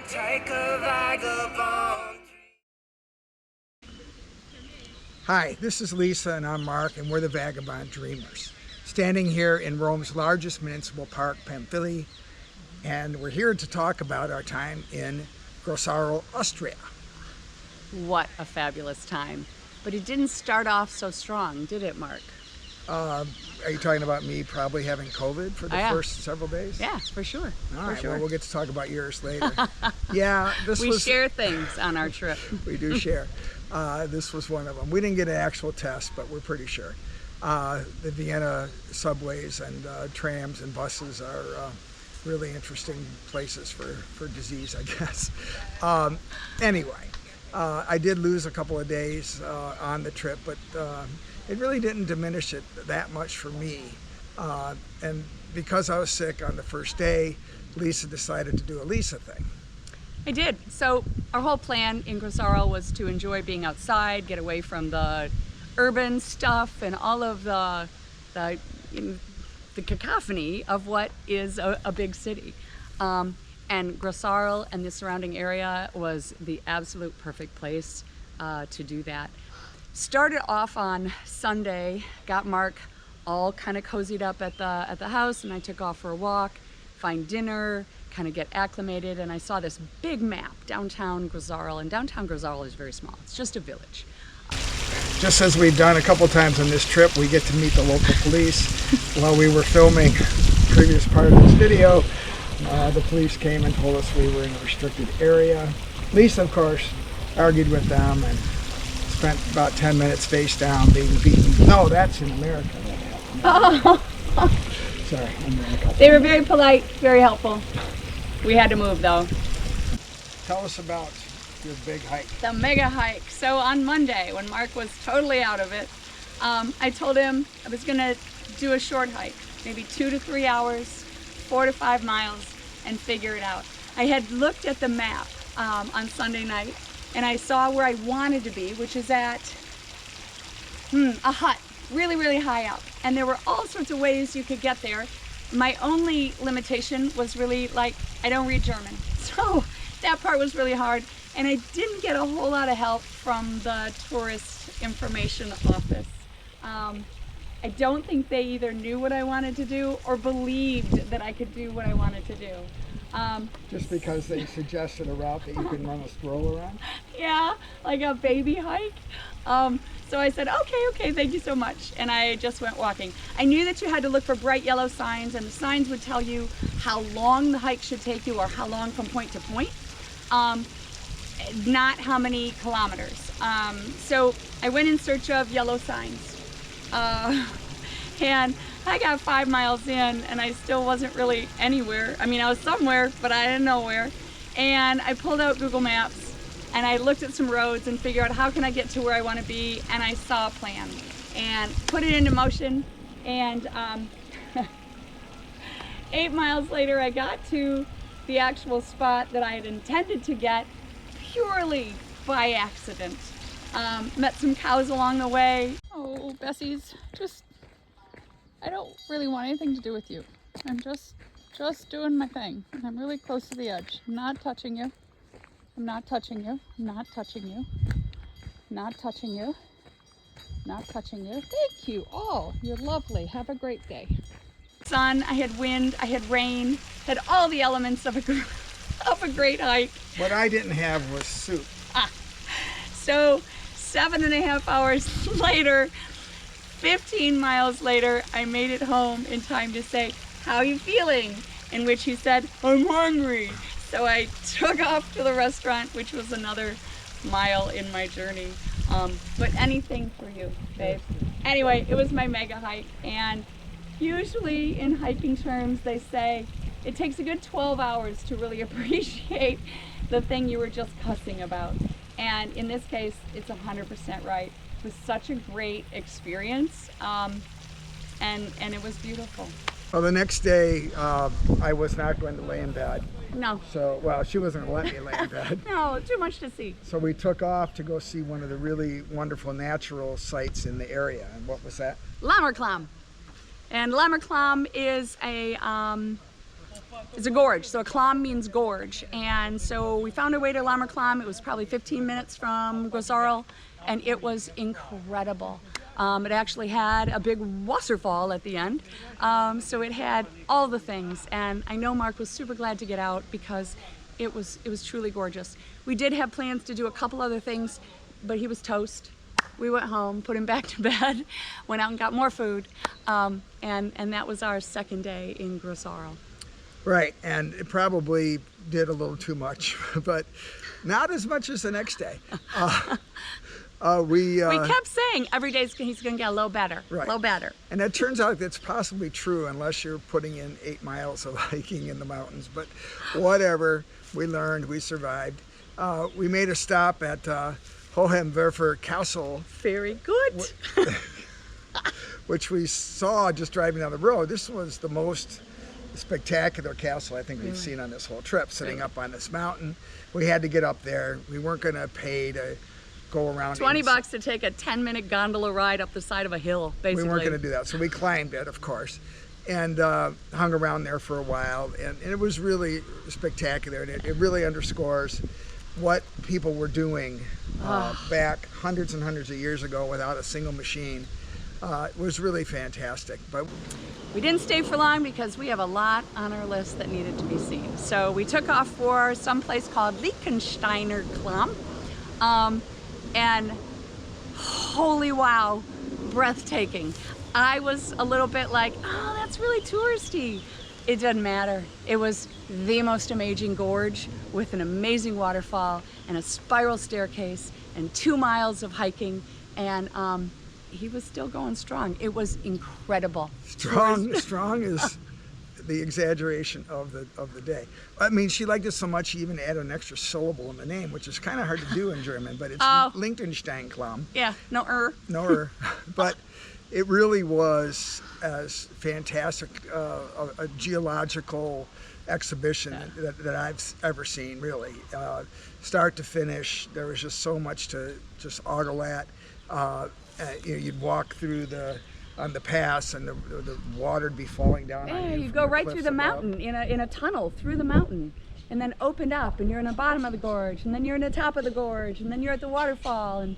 Take a vagabond. Hi, this is Lisa and I'm Mark, and we're the Vagabond Dreamers, standing here in Rome's largest municipal park, Pamphili, and we're here to talk about our time in Grosseto, Austria. What a fabulous time. But it didn't start off so strong, did it, Mark? Are you talking about me probably having COVID for the first several days? Yeah, for sure. All right, sure. well, we'll get to talk about yours later. Yeah, we share things on our trip. We do share. This was one of them. We didn't get an actual test, but we're pretty sure. The Vienna subways and trams and buses are really interesting places for disease, I guess. Anyway, I did lose a couple of days on the trip, but it really didn't diminish it that much for me. And because I was sick on the first day, Lisa decided to do a Lisa thing. I did. So our whole plan in Grosseto was to enjoy being outside, get away from the urban stuff and all of the cacophony of what is a big city. And Grosseto and the surrounding area was the absolute perfect place to do that. Started off on Sunday, got Mark all kind of cozied up at the house, and I took off for a walk, find dinner, kind of get acclimated, and I saw this big map, downtown Grosseto, and downtown Grosseto is very small. It's just a village. Just as we've done a couple times on this trip, we get to meet the local police. While we were filming the previous part of this video, the police came and told us we were in a restricted area. Lisa, of course, argued with them and spent about 10 minutes face down being beaten. No, that's in America. Oh. Sorry, I'm going to cut. They were very polite, very helpful. We had to move though. Tell us about your big hike. The mega hike. So on Monday, when Mark was totally out of it, I told him I was gonna do a short hike, maybe 2 to 3 hours, 4 to 5 miles, and figure it out. I had looked at the map on Sunday night, and I saw where I wanted to be, which is at a hut, really, really high up. And there were all sorts of ways you could get there. My only limitation was really like, I don't read German. So that part was really hard. And I didn't get a whole lot of help from the tourist information office. I don't think they either knew what I wanted to do or believed that I could do what I wanted to do. Just because they suggested a route that you can run a stroll around? Yeah, like a baby hike. So I said, okay, thank you so much. And I just went walking. I knew that you had to look for bright yellow signs, and the signs would tell you how long the hike should take you or how long from point to point, not how many kilometers. So I went in search of yellow signs. And I got 5 miles in and I still wasn't really anywhere. I mean, I was somewhere, but I didn't know where. And I pulled out Google Maps and I looked at some roads and figured out how can I get to where I want to be, and I saw a plan and put it into motion. And 8 miles later, I got to the actual spot that I had intended to get purely by accident. Met some cows along the way. Oh, Bessie's, I don't really want anything to do with you. I'm just doing my thing. I'm really close to the edge. I'm not touching you. I'm not touching you. I'm not touching you. Not touching you. Not touching you. Thank you. Oh, you're lovely. Have a great day. Sun, I had wind, I had rain, had all the elements of a great hike. What I didn't have was soup. So 7.5 hours later, 15 miles later, I made it home in time to say, "How are you feeling?" In which he said, "I'm hungry." So I took off to the restaurant, which was another mile in my journey. But anything for you, babe. Anyway, it was my mega hike, and usually in hiking terms, they say it takes a good 12 hours to really appreciate the thing you were just cussing about. And in this case, it's 100% right. It was such a great experience, and it was beautiful. Well, the next day, I was not going to lay in bed. No. So, well, she wasn't going to let me lay in bed. No, too much to see. So we took off to go see one of the really wonderful natural sites in the area. And what was that? Lammerklam. And Lammerklam is it's a gorge, so a clom means gorge. And so we found our way to Lammer Clom. It was probably 15 minutes from Grossarl, and it was incredible. It actually had a big waterfall at the end, so it had all the things. And I know Mark was super glad to get out because it was truly gorgeous. We did have plans to do a couple other things, but he was toast. We went home, put him back to bed, went out and got more food, and that was our second day in Grossarl. Right, and it probably did a little too much, but not as much as the next day. We kept saying every day he's going to get a little better, right. A little better. And it turns out that's possibly true unless you're putting in 8 miles of hiking in the mountains. But whatever, we learned, we survived. We made a stop at Hohenwerfer Castle, Very good. which we saw just driving down the road. This was the most spectacular castle I think we've seen on this whole trip, sitting up on this mountain. We had to get up there. We weren't going to pay to go around. $20 to take a 10-minute gondola ride up the side of a hill, basically. We weren't going to do that, so we climbed it, of course, and hung around there for a while, and it was really spectacular, and it really underscores what people were doing back hundreds and hundreds of years ago without a single machine. It was really fantastic. But we didn't stay for long because we have a lot on our list that needed to be seen. So we took off for some place called Liechtensteiner Klamm. And holy wow, breathtaking. I was a little bit like, oh, that's really touristy. It doesn't matter. It was the most amazing gorge with an amazing waterfall and a spiral staircase and 2 miles of hiking, and he was still going strong. It was incredible. strong is the exaggeration of the day. I mean, she liked it so much she even added an extra syllable in the name, which is kind of hard to do in German, but it's Liechtenstein Klamm. Yeah, no. But it really was as fantastic a geological exhibition that I've ever seen, really. Start to finish, there was just so much to just ogle at. You'd walk through on the pass, and the water would be falling down on you. Yeah, you go right through the mountain in a tunnel through the mountain, and then opened up, and you're in the bottom of the gorge, and then you're in the top of the gorge, and then you're at the waterfall, and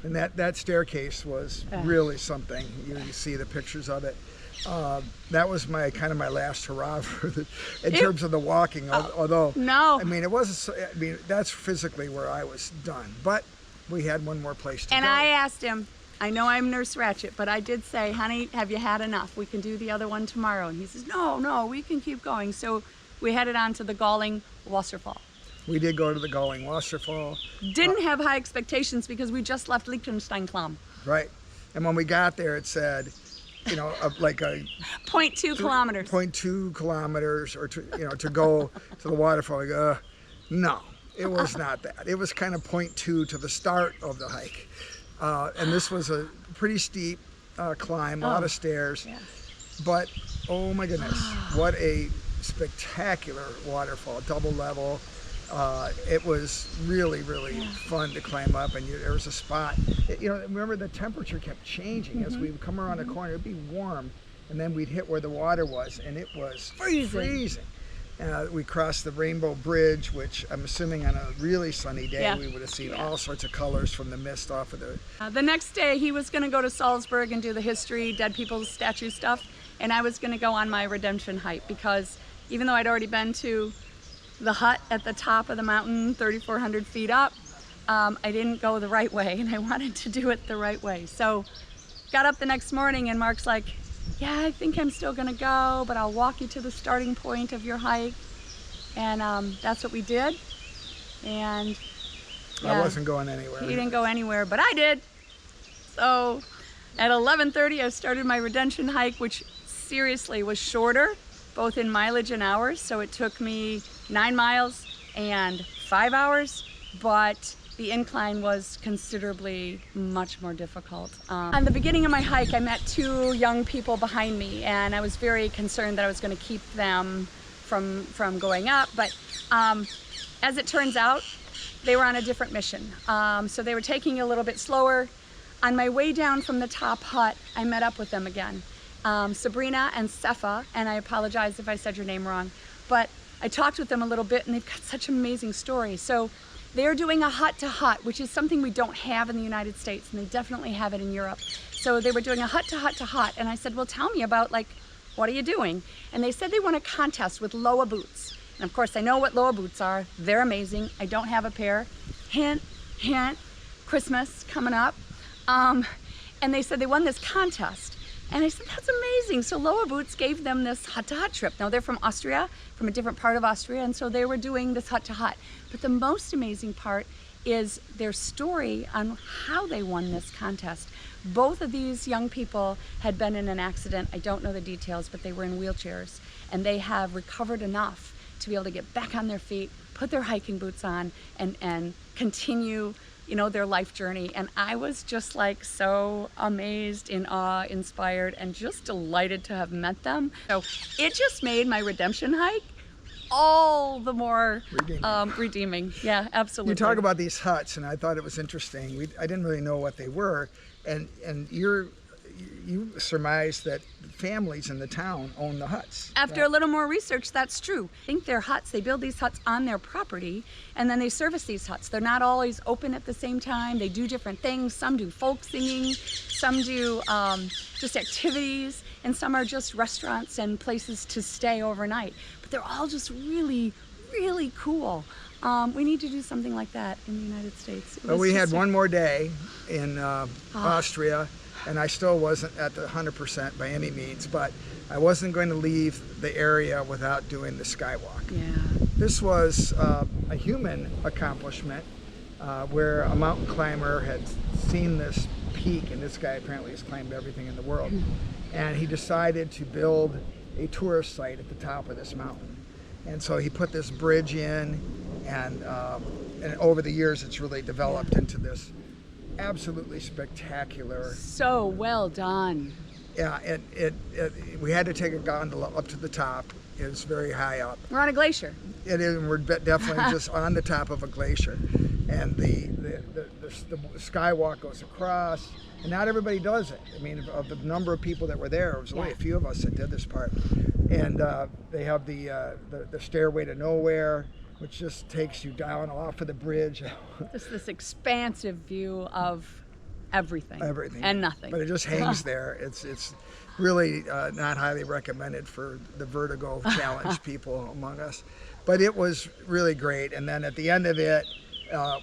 and that staircase was really something. You see the pictures of it. That was my last hurrah in terms of the walking. Although no, I mean, it wasn't. I mean, that's physically where I was done. But we had one more place to go. And I asked him. I know I'm Nurse Ratched, but I did say, honey, have you had enough? We can do the other one tomorrow. And he says, no, we can keep going. So we headed on to the Galling Wasserfall. We did go to the Galling Wasserfall. Didn't have high expectations because we just left Liechtenstein Klamm. Right. And when we got there, it said, like a 0.2 kilometers. 0.2 kilometers, or to go to the waterfall. We go, no, it was not that. It was kind of 0.2 to the start of the hike. And this was a pretty steep climb, a lot of stairs. Yes. But, oh my goodness, what a spectacular waterfall, double level. It was really, really fun to climb up, and there was a spot. Remember the temperature kept changing as we would come around the corner. It'd be warm, and then we'd hit where the water was, and it was freezing. We crossed the Rainbow Bridge, which I'm assuming on a really sunny day we would have seen all sorts of colors from the mist off of the... The next day he was going to go to Salzburg and do the history, dead people's statue stuff, and I was going to go on my redemption hike, because even though I'd already been to the hut at the top of the mountain, 3,400 feet up, I didn't go the right way, and I wanted to do it the right way. So got up the next morning, and Mark's like, yeah, I think I'm still gonna go, but I'll walk you to the starting point of your hike. And that's what we did. And I wasn't going anywhere. He didn't go anywhere, but I did. So at 11:30, I started my redemption hike, which seriously was shorter, both in mileage and hours. So it took me 9 miles and 5 hours, but the incline was considerably much more difficult. On the beginning of my hike, I met 2 young people behind me, and I was very concerned that I was going to keep them from going up. But as it turns out, they were on a different mission. So they were taking it a little bit slower. On my way down from the top hut, I met up with them again. Sabrina and Sefa, and I apologize if I said your name wrong, but I talked with them a little bit and they've got such amazing stories. So they're doing a hut-to-hut, which is something we don't have in the United States, and they definitely have it in Europe. So they were doing a hut-to-hut-to-hut, and I said, well, tell me about, like, what are you doing? And they said they won a contest with Loa boots. And of course, I know what Loa boots are. They're amazing. I don't have a pair. Hint, hint, Christmas coming up. And they said they won this contest. And I said, that's amazing. So Loa Boots gave them this hut-to-hut trip. Now they're from Austria, from a different part of Austria, and so they were doing this hut-to-hut. But the most amazing part is their story on how they won this contest. Both of these young people had been in an accident. I don't know the details, but they were in wheelchairs. And they have recovered enough to be able to get back on their feet, put their hiking boots on, and continue, you know, their life journey. And I was just like so amazed, in awe, inspired, and just delighted to have met them. So it just made my redemption hike all the more redeeming. Yeah, absolutely. You talk about these huts, and I thought it was interesting. I didn't really know what they were, and you surmised that families in the town own the huts. After a little more research, that's true. I think they're huts. They build these huts on their property, and then they service these huts. They're not always open at the same time. They do different things. Some do folk singing, some do just activities, and some are just restaurants and places to stay overnight. But they're all just really, really cool. We need to do something like that in the United States. Well, we had one more day in Austria, and I still wasn't at the 100% by any means, but I wasn't going to leave the area without doing the skywalk. Yeah. This was a human accomplishment where a mountain climber had seen this peak, and this guy apparently has climbed everything in the world, and he decided to build a tourist site at the top of this mountain. And so he put this bridge in, and over the years it's really developed into this absolutely spectacular. So well done. Yeah, we had to take a gondola up to the top. It's very high up. We're on a glacier. It is, and we're definitely just on the top of a glacier. And the skywalk goes across, and not everybody does it. I mean, of the number of people that were there, it was only a few of us that did this part. And they have the Stairway to Nowhere, which just takes you down off of the bridge. Just this expansive view of everything. Everything. And nothing. But it just hangs there. It's really not highly recommended for the vertigo challenge people among us. But it was really great. And then at the end of it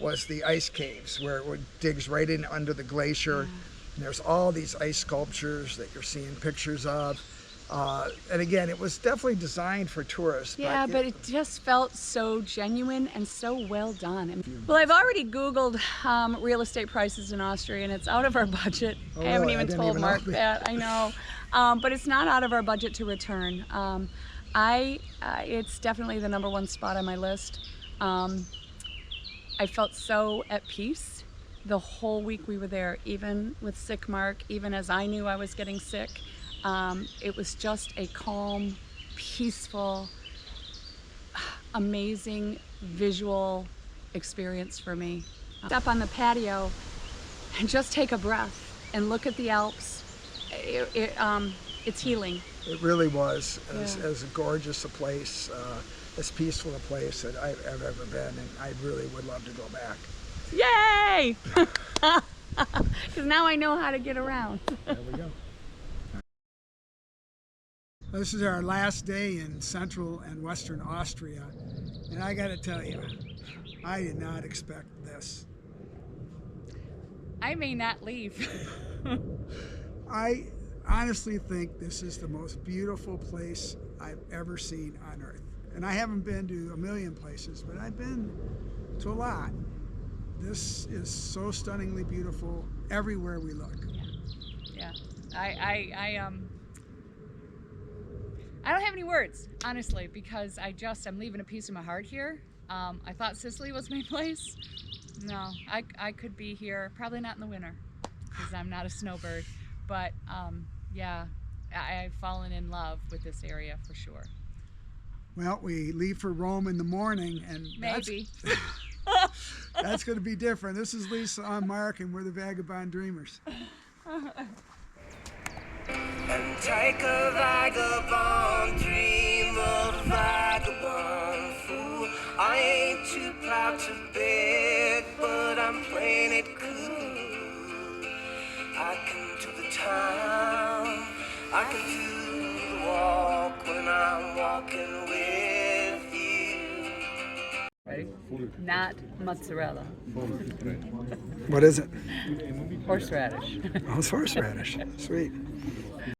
was the ice caves, where it digs right in under the glacier. And there's all these ice sculptures that you're seeing pictures of. And again, it was definitely designed for tourists. Yeah, but it just felt so genuine and so well done. Well, I've already Googled real estate prices in Austria, and it's out of our budget. Oh, I haven't really? even told Mark that. I know. But it's not out of our budget to return. It's definitely the #1 spot on my list. I felt so at peace the whole week we were there, even with sick Mark, even as I knew I was getting sick. It was just a calm, peaceful, amazing visual experience for me. Step on the patio and just take a breath and look at the Alps. It's healing. It really was as gorgeous a place, as peaceful a place that I've ever been, and I really would love to go back. Yay! Because now I know how to get around. There we go. This is our last day in central and western Austria, and I got to tell you, I did not expect this. I may not leave. I honestly think this is the most beautiful place I've ever seen on earth. And I haven't been to a million places, but I've been to a lot. This is so stunningly beautiful everywhere we look. Yeah. I don't have any words, honestly, because I'm leaving a piece of my heart here. I thought Sicily was my place. No, I could be here, probably not in the winter, because I'm not a snowbird. But yeah, I've fallen in love with this area for sure. Well, we leave for Rome in the morning, and Maybe. that's going to be different. This is Lisa, I'm Mark, and we're the Vagabond Dreamers. and take a vagabond dream of a vagabond fool. I ain't too proud to beg, but I'm playing it cool. I can do the time, I can do the walk when I'm walking with you. Ready? Not mozzarella. What is it? Horseradish. Oh, it's horseradish. Sweet.